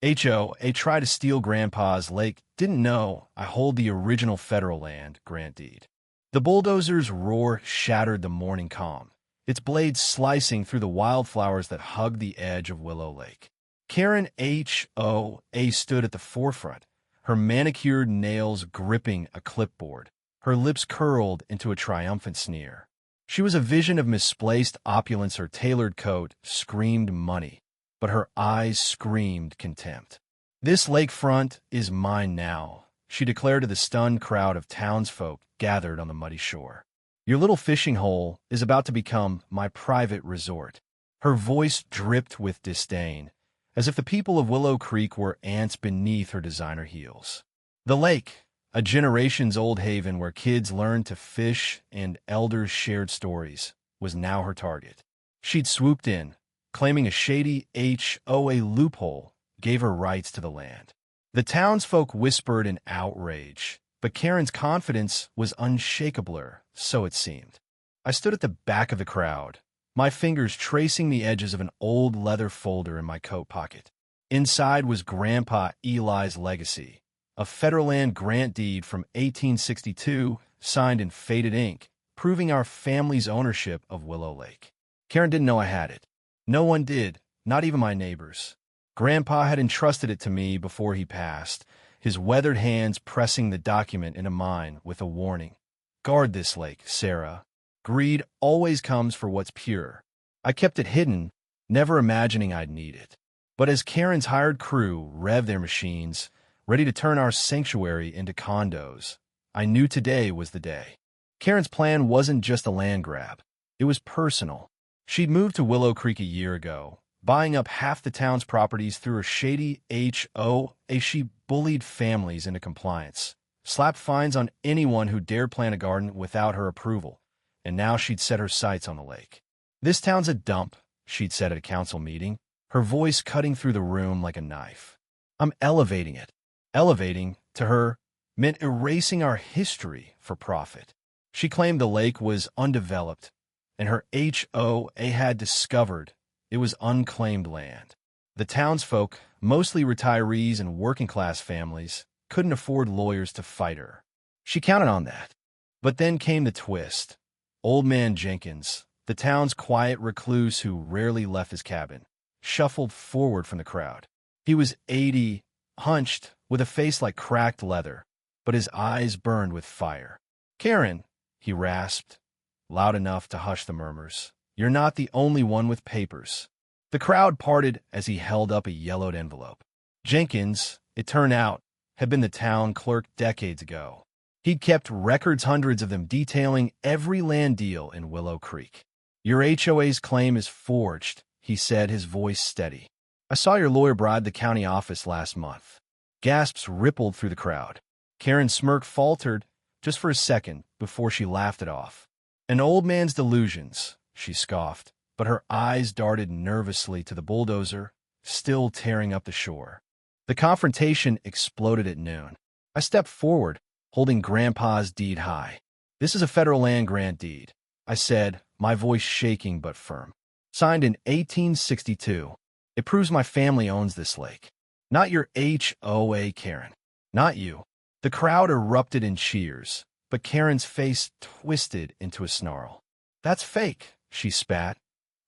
HOA tried to steal Grandpa's lake, didn't know I hold the original federal land grant deed. The bulldozer's roar shattered the morning calm, its blades slicing through the wildflowers that hugged the edge of Willow Lake. Karen HOA stood at the forefront, her manicured nails gripping a clipboard, her lips curled into a triumphant sneer. She was a vision of misplaced opulence. Her tailored coat screamed money, but her eyes screamed contempt. "This lakefront is mine now," she declared to the stunned crowd of townsfolk gathered on the muddy shore. "Your little fishing hole is about to become my private resort." Her voice dripped with disdain, as if the people of Willow Creek were ants beneath her designer heels. The lake, a generations-old haven where kids learned to fish and elders shared stories, was now her target. She'd swooped in, claiming a shady HOA loophole gave her rights to the land. The townsfolk whispered in outrage, but Karen's confidence was unshakable, so it seemed. I stood at the back of the crowd, my fingers tracing the edges of an old leather folder in my coat pocket. Inside was Grandpa Eli's legacy, a federal land grant deed from 1862, signed in faded ink, proving our family's ownership of Willow Lake. Karen didn't know I had it. No one did, not even my neighbors. Grandpa had entrusted it to me before he passed, his weathered hands pressing the document into mine with a warning. "Guard this lake, Sarah. Greed always comes for what's pure." I kept it hidden, never imagining I'd need it. But as Karen's hired crew revved their machines, ready to turn our sanctuary into condos, I knew today was the day. Karen's plan wasn't just a land grab. It was personal. She'd moved to Willow Creek a year ago, buying up half the town's properties through her shady HOA. She bullied families into compliance, slapped fines on anyone who dared plant a garden without her approval, and now she'd set her sights on the lake. "This town's a dump," she'd said at a council meeting, her voice cutting through the room like a knife. "I'm elevating it." Elevating, to her, meant erasing our history for profit. She claimed the lake was undeveloped, and her HOA had discovered it was unclaimed land. The townsfolk, mostly retirees and working-class families, couldn't afford lawyers to fight her. She counted on that. But then came the twist. Old Man Jenkins, the town's quiet recluse who rarely left his cabin, shuffled forward from the crowd. He was 80, hunched, with a face like cracked leather, but his eyes burned with fire. "Karen," he rasped, loud enough to hush the murmurs, "you're not the only one with papers." The crowd parted as he held up a yellowed envelope. Jenkins, it turned out, had been the town clerk decades ago. He'd kept records, hundreds of them, detailing every land deal in Willow Creek. "Your HOA's claim is forged," he said, his voice steady. "I saw your lawyer bribe the county office last month." Gasps rippled through the crowd. Karen's smirk faltered just for a second before she laughed it off. "An old man's delusions," she scoffed, but her eyes darted nervously to the bulldozer, still tearing up the shore. The confrontation exploded at noon. I stepped forward, holding Grandpa's deed high. "This is a federal land grant deed," I said, my voice shaking but firm. "Signed in 1862. It proves my family owns this lake. Not your HOA, Karen. Not you." The crowd erupted in cheers, but Karen's face twisted into a snarl. "That's fake," she spat,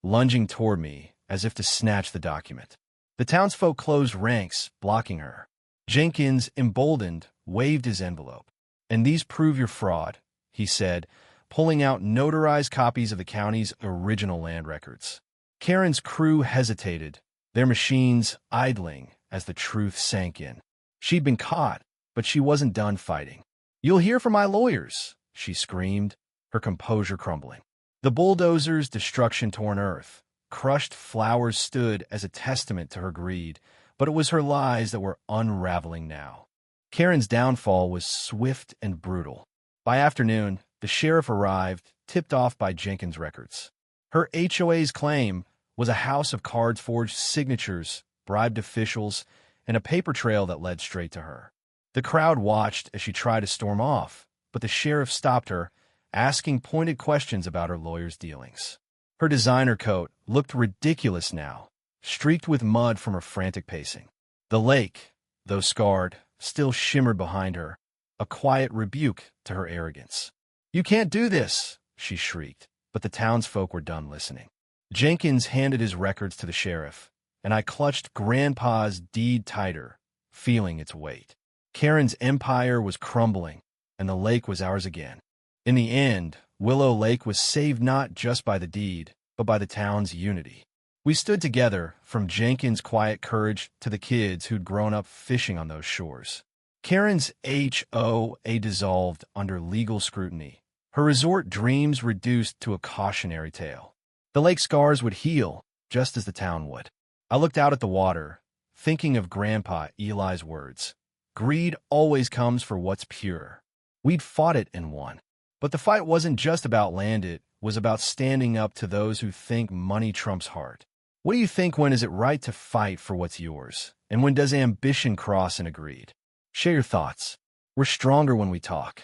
lunging toward me as if to snatch the document. The townsfolk closed ranks, blocking her. Jenkins, emboldened, waved his envelope. "And these prove your fraud," he said, pulling out notarized copies of the county's original land records. Karen's crew hesitated, their machines idling as the truth sank in. She'd been caught, but she wasn't done fighting. "You'll hear from my lawyers," she screamed, her composure crumbling. The bulldozer's destruction-torn earth, crushed flowers stood as a testament to her greed, but it was her lies that were unraveling now. Karen's downfall was swift and brutal. By afternoon, the sheriff arrived, tipped off by Jenkins' records. Her HOA's claim was a house of cards, forged signatures, bribed officials, and a paper trail that led straight to her. The crowd watched as she tried to storm off, but the sheriff stopped her, asking pointed questions about her lawyer's dealings. Her designer coat looked ridiculous now, streaked with mud from her frantic pacing. The lake, though scarred, still shimmered behind her, a quiet rebuke to her arrogance. "You can't do this," she shrieked, but the townsfolk were done listening. Jenkins handed his records to the sheriff, and I clutched Grandpa's deed tighter, feeling its weight. Karen's empire was crumbling, and the lake was ours again. In the end, Willow Lake was saved not just by the deed, but by the town's unity. We stood together, from Jenkins' quiet courage to the kids who'd grown up fishing on those shores. Karen's HOA dissolved under legal scrutiny, her resort dreams reduced to a cautionary tale. The lake scars would heal, just as the town would. I looked out at the water, thinking of Grandpa Eli's words. Greed always comes for what's pure. We'd fought it and won. But the fight wasn't just about land, it was about standing up to those who think money trumps heart. What do you think? When is it right to fight for what's yours? And when does ambition cross into greed? Share your thoughts. We're stronger when we talk.